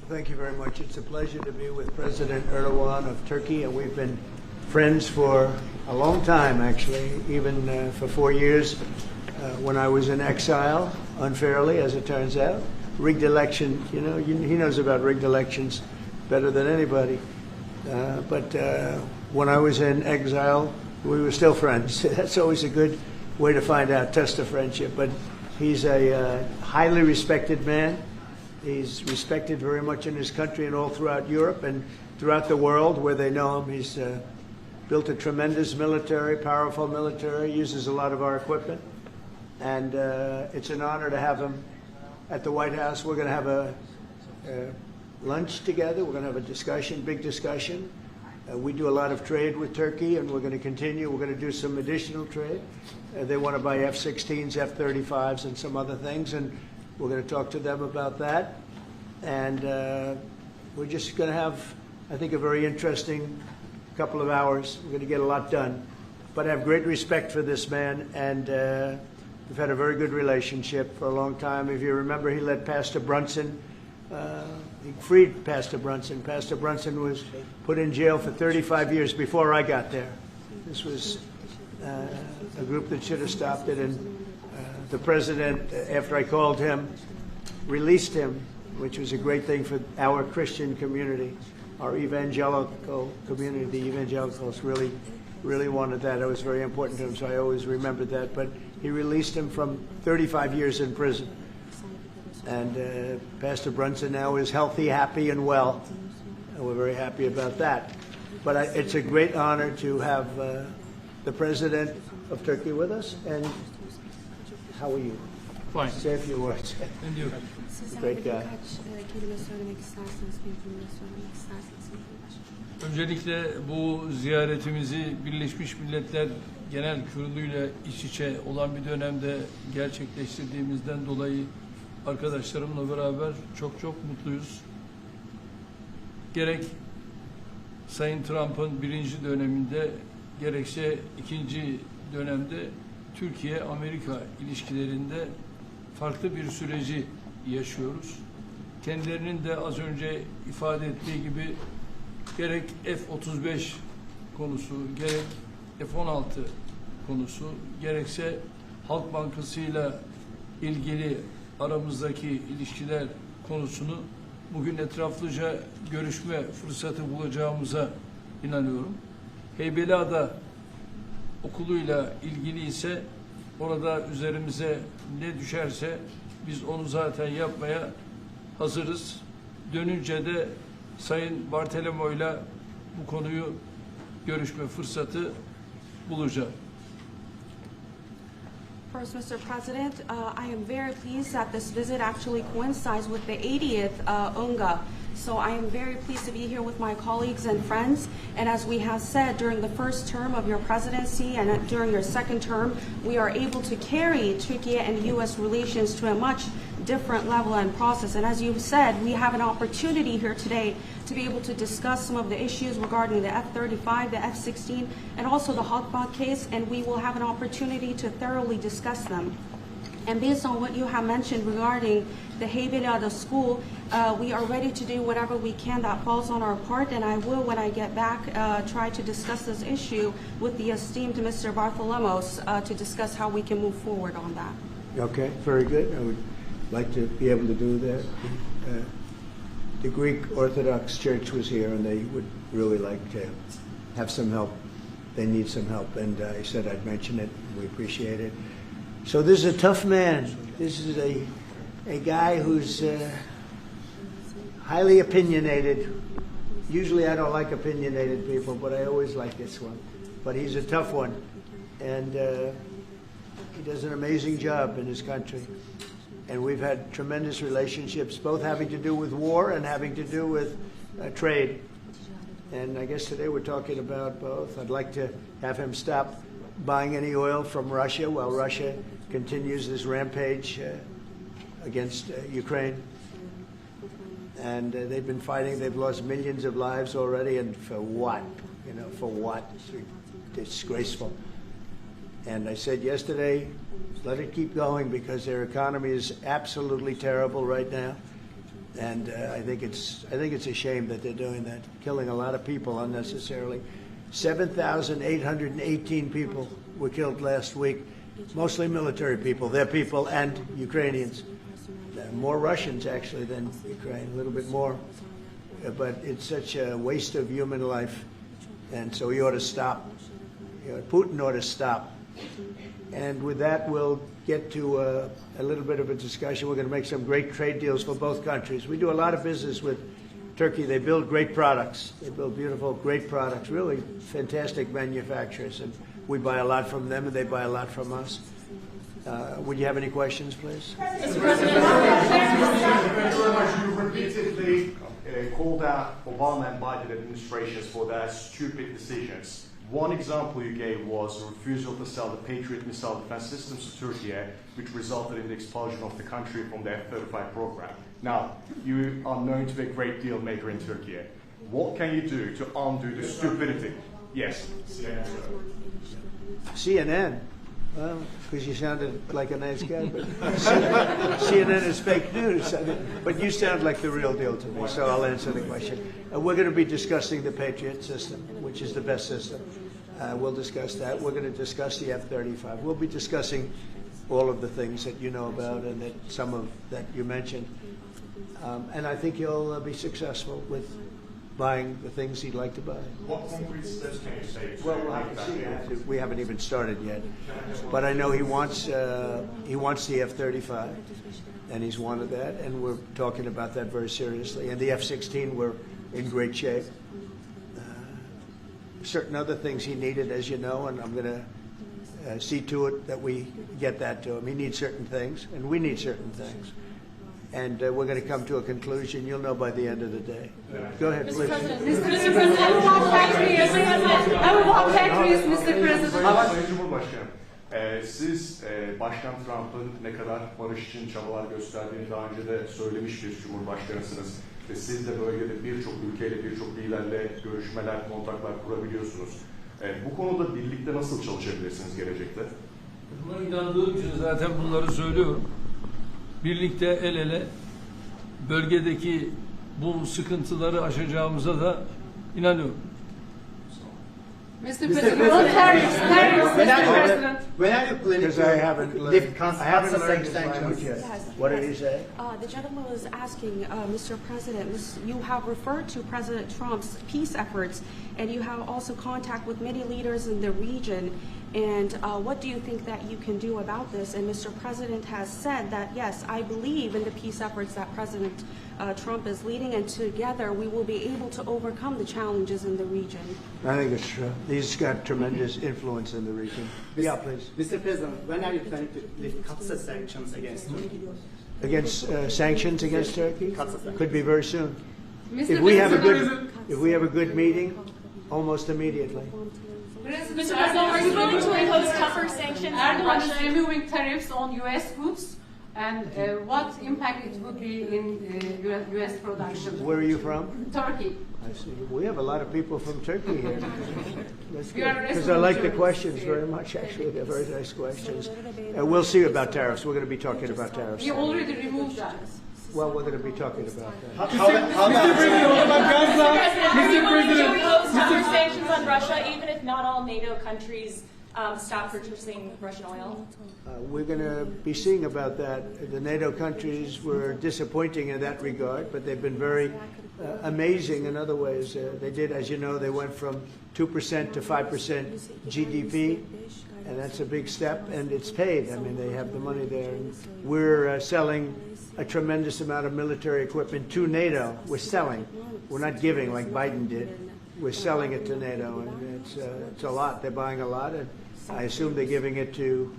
Thank you very much. It's a pleasure to be with President Erdoğan of Turkey, and we've been friends for a long time, actually, even for 4 years when I was in exile, unfairly, as it turns out. Rigged election, he knows about rigged elections better than anybody. But when I was in exile, we were still friends. That's always a good way to find out, test of friendship. But he's a highly respected man. He's respected very much in his country and all throughout Europe and throughout the world where they know him. He's built a tremendous military, powerful military, uses a lot of our equipment. And it's an honor to have him at the White House. We're going to have a lunch together. We're going to have a discussion, big discussion. We do a lot of trade with Turkey, and we're going to continue. We're going to do some additional trade. They want to buy F-16s, F-35s, and some other things, and we're going to talk to them about that. And we're just going to have, I think, a very interesting couple of hours. We're going to get a lot done. But I have great respect for this man, and we've had a very good relationship for a long time. If you remember, he led Pastor Brunson. He freed Pastor Brunson. Pastor Brunson was put in jail for 35 years before I got there. This was a group that should have stopped it, and the president, after I called him, released him, which was a great thing for our Christian community, our evangelical community. The evangelicals really wanted that. It was very important to him, so I always remembered that. But he released him from 35 years in prison. And Pastor Brunson now is healthy, happy, and well. And we're very happy about that. But it's a great honor to have the President of Turkey with us. And how are you? Fine. Say a few words. And you? Great guy. Öncelikle bu ziyaretimizi Birleşmiş Milletler Genel Kurulu'yla iç içe olan bir dönemde gerçekleştirdiğimizden dolayı arkadaşlarımla beraber çok mutluyuz. Gerek Sayın Trump'ın birinci döneminde gerekse ikinci dönemde Türkiye-Amerika ilişkilerinde farklı bir süreci yaşıyoruz. Kendilerinin de az önce ifade ettiği gibi gerek F-35 konusu, gerek F-16 konusu, gerekse Halk Bankası'yla ilgili aramızdaki ilişkiler konusunu bugün etraflıca görüşme fırsatı bulacağımıza inanıyorum. Heybeliada okuluyla ilgili ise orada üzerimize ne düşerse biz onu zaten yapmaya hazırız. Dönünce de Sayın Bartolomeo'yla bu konuyu görüşme fırsatı bulacağım. First, Mr. President, I am very pleased that this visit actually coincides with the 80th UNGA. So I am very pleased to be here with my colleagues and friends. And as we have said, during the first term of your presidency and during your second term, we are able to carry Turkey and U.S. relations to a much different level and process. And as you said, we have an opportunity here today to be able to discuss some of the issues regarding the F-35, the F-16, and also the Halkbank case, and we will have an opportunity to thoroughly discuss them. And based on what you have mentioned regarding the Heybeliada school, we are ready to do whatever we can that falls on our part, and I will, when I get back, try to discuss this issue with the esteemed Mr. Bartholomos to discuss how we can move forward on that. Okay, very good. I would like to be able to do that. The Greek Orthodox Church was here, and they would really like to have some help. They need some help, and I said I'd mention it. We appreciate it. So this is a tough man. This is a guy who's highly opinionated. Usually I don't like opinionated people, but I always like this one. But he's a tough one, and he does an amazing job in his country. And we've had tremendous relationships, both having to do with war and having to do with trade. And I guess today we're talking about both. I'd like to have him stop buying any oil from Russia while Russia continues this rampage against Ukraine. And they've been fighting. They've lost millions of lives already. And for what? For what? It's disgraceful. And I said yesterday, let it keep going because their economy is absolutely terrible right now. And I think it's a shame that they're doing that, killing a lot of people unnecessarily. 7,818 people were killed last week, mostly military people, their people, and Ukrainians. More Russians, actually, than Ukraine, a little bit more. But it's such a waste of human life, and so he ought to stop. Putin ought to stop. And with that, we'll get to a little bit of a discussion. We're going to make some great trade deals for both countries. We do a lot of business with Turkey. They build great products. They build beautiful, great products, really fantastic manufacturers. And we buy a lot from them, and they buy a lot from us. Would you have any questions, please? Thank you very much. You repeatedly called out Obama and Biden administrations for their stupid decisions. One example you gave was the refusal to sell the Patriot missile defense systems to Turkey, which resulted in the expulsion of the country from the F-35 program. Now, you are known to be a great deal maker in Turkey. What can you do to undo the stupidity? Yes, CNN. CNN? Well, because you sounded like a nice guy, but CNN is fake news. I mean, but you sound like the real deal to me, so I'll answer the question. We're going to be discussing the Patriot system, which is the best system. We'll discuss that. We're going to discuss the F-35. We'll be discussing all of the things that you know about and that some of that you mentioned. And I think you'll be successful with buying the things he'd like to buy. What concrete steps can you say? Well, we haven't even started yet, but I know he wants the F-35, and he's wanted that, and we're talking about that very seriously. And the F-16, we're in great shape. Certain other things he needed, as you know, and I'm going to see to it that we get that to him. He needs certain things, and we need certain things. And we're going to come to a conclusion. You'll know by the end of the day. Go ahead, please. Mr. President, I will walk back to you. I will walk back to you, Mr. President. Sayın Cumhurbaşkanım, siz Başkan Trump'ın ne kadar barış için çabalar gösterdiğini daha önce de söylemiş bir cumhurbaşkanısınız. Ve siz de bölgede birçok ülkeyle, birçok liderle görüşmeler, kontaklar kurabiliyorsunuz. Bu konuda birlikte nasıl çalışabilirsiniz gelecekte? Buna inandığım için zaten bunları söylüyorum. Birlikte el ele bölgedeki bu sıkıntıları aşacağımıza da inanıyorum. Mr. President, Mr. President. When are you planning Because I haven't to learned, lift I haven't learned his sanctions? language yet. Yes. What did he say? The gentleman was asking, Mr. President, you have referred to President Trump's peace efforts, and you have also contact with many leaders in the region. And what do you think that you can do about this? And Mr. President has said that, yes, I believe in the peace efforts that President Trump is leading, and together we will be able to overcome the challenges in the region. I think it's true. He's got tremendous influence in the region. Yeah, please. Mr. President, when are you planning to lift CAATSA sanctions against Turkey? Against sanctions against Turkey? Could be very soon. Mr. If we have a good meeting, almost immediately. Mr. President, are you willing to impose tougher sanctions on Erdoğan is Russia? removing tariffs on U.S. goods, and what impact it would be in U.S. production? Where are you from? Turkey. I see. We have a lot of people from Turkey here. That's We are good. Because I like the resident questions very much, actually. They're very nice questions. We'll see about tariffs. We're going to be talking about tariffs. We already removed that. Well, we're going to be talking about that. Mr. President, should we impose tougher sanctions on Russia, even if not all NATO countries stop purchasing Russian oil? We're going to be seeing about that. The NATO countries were disappointing in that regard, but they've been very amazing in other ways. They did, as you know, they went from 2% to 5% GDP, and that's a big step, and it's paid. I mean, they have the money there. And we're selling a tremendous amount of military equipment to NATO. We're selling. We're not giving like Biden did. We're selling it to NATO, and it's a lot. They're buying a lot, and I assume they're giving it to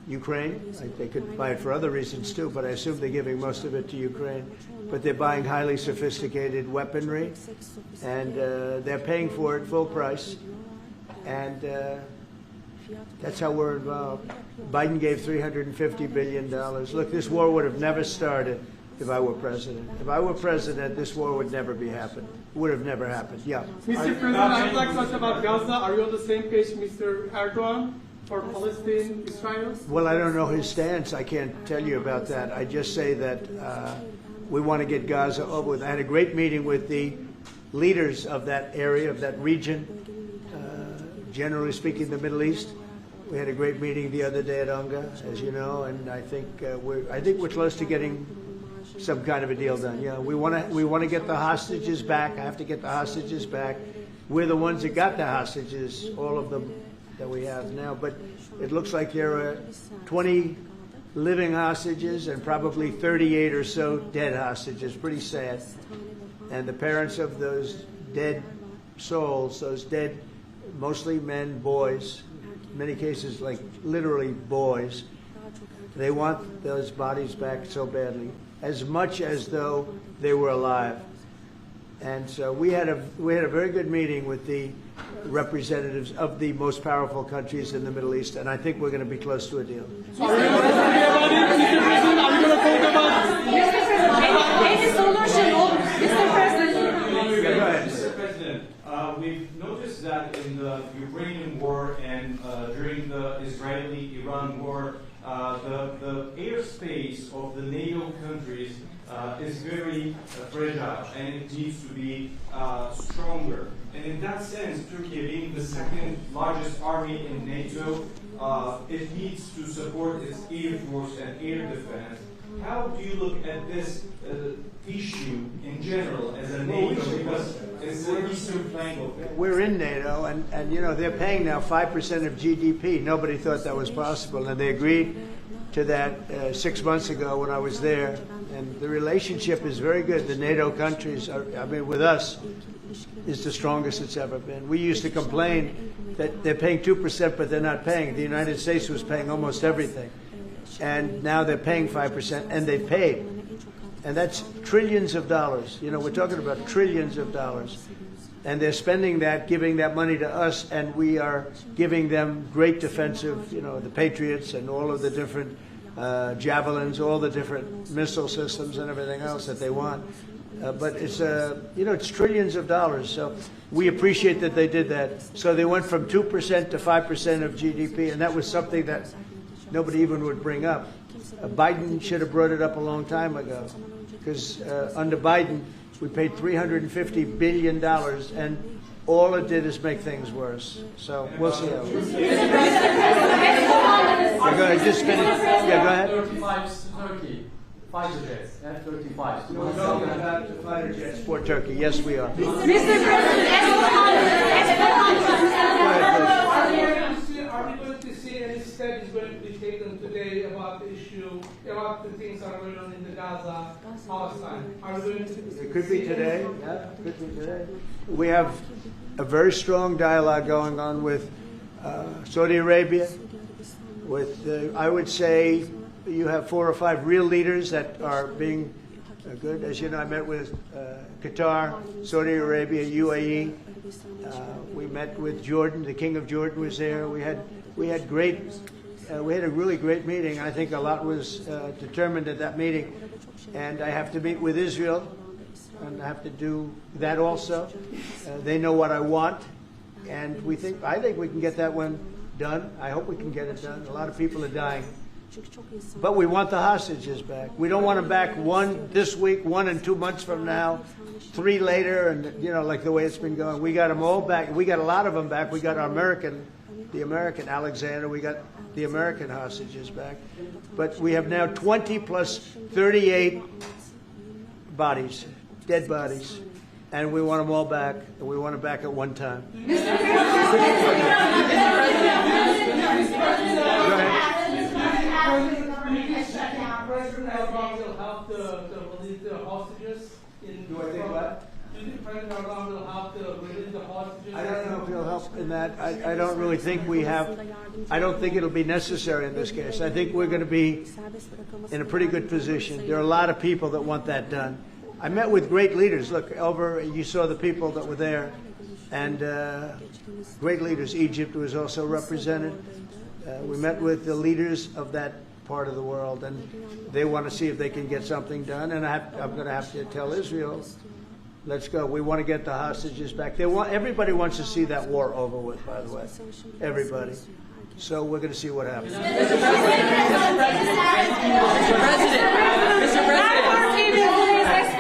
Ukraine. They could buy it for other reasons too, but I assume they're giving most of it to Ukraine. But they're buying highly sophisticated weaponry, and they're paying for it full price, and that's how we're involved. Biden gave $350 billion. Look, this war would have never started if I were president. If I were president, this war would never be happened. Would have never happened. Yeah. Mr. President, I'd like to talk about Gaza. Are you on the same page, Mr. Erdoğan, for Palestine, Israel? Well, I don't know his stance. I can't tell you about that. I just say that We want to get Gaza over with. I had a great meeting with the leaders of that area, of that region, generally speaking, the Middle East. We had a great meeting the other day at UNGA, as you know, and I think we're close to getting some kind of a deal done. Yeah, we want to get the hostages back. I have to get the hostages back. We're the ones that got the hostages, all of them that we have now. But it looks like there are 20 living hostages and probably 38 or so dead hostages. Pretty sad. And the parents of those dead souls, those dead, mostly men, boys, in many cases like literally boys, they want those bodies back so badly, as much as though they were alive. And so we had a very good meeting with the representatives of the most powerful countries in the Middle East, and I think we're going to be close to a deal. Any solution, Mr. President? Yeah, go ahead. Mr. President, we've noticed that in the Ukrainian war and during the Israeli-Iran war, the airspace of the NATO countries is very fragile, and it needs to be stronger. And in that sense, Turkey being the second largest army in NATO, it needs to support its air force and air defense. How do you look at this issue in general as a NATO? Because it's the eastern flank of it. We're in NATO, and you know, they're paying now 5% of GDP. Nobody thought that was possible, and they agreed to that 6 months ago when I was there. And the relationship is very good. The NATO countries, with us, is the strongest it's ever been. We used to complain that they're paying 2%, but they're not paying. The United States was paying almost everything. And now they're paying 5%, and they've paid. And that's trillions of dollars. You know, we're talking about trillions of dollars. And they're spending that, giving that money to us, and we are giving them great defensive, you know, the Patriots and all of the different javelins, all the different missile systems and everything else that they want. But it's, you know, it's trillions of dollars. So we appreciate that they did that. So they went from 2% to 5% of GDP, and that was something that nobody even would bring up. Biden should have brought it up a long time ago, because under Biden, we paid $350 billion, and all it did is make things worse. So we'll see how it goes. Yeah, go ahead, just finish. Yeah, go ahead. F-35s to Turkey. Fighter jets, F-35s. We're talking about the fighter jets for Turkey. Yes, we are. Mr. President, Are we going to see any steps going to be taken today about the issue, about the things that are going on in the Gaza, Palestine? Are we going to? It could be today. Yeah, it could be today. We have a very strong dialogue going on with Saudi Arabia. With, I would say, you have 4 or 5 real leaders that are being good. As you know, I met with Qatar, Saudi Arabia, UAE. We met with Jordan. The King of Jordan was there. We had a really great meeting. I think a lot was determined at that meeting. And I have to meet with Israel, and I have to do that also. They know what I want, and I think we can get that one done. I hope we can get it done. A lot of people are dying. But we want the hostages back. We don't want them back 1 this week, 1 and 2 months from now, 3 later, and, you know, like the way it's been going. We got them all back. We got a lot of them back. We got the American Alexander. We got the American hostages back. But we have now 20 plus 38 bodies, dead bodies. And we want them all back, and we want them back at one time. President Erdoğan will help to release the hostages? Do I think what? Do you think President Erdoğan will help to release the hostages? I don't know if he'll help in that. I don't really think I don't think it'll be necessary in this case. I think we're going to be in a pretty good position. There are a lot of people that want that done. I met with great leaders. Look, you saw the people that were there, and great leaders. Egypt was also represented. We met with the leaders of that part of the world, and they want to see if they can get something done. And I'm going to have to tell Israel, let's go. We want to get the hostages back. Everybody wants to see that war over with, by the way. Everybody. So we're going to see what happens. Mr. President. as I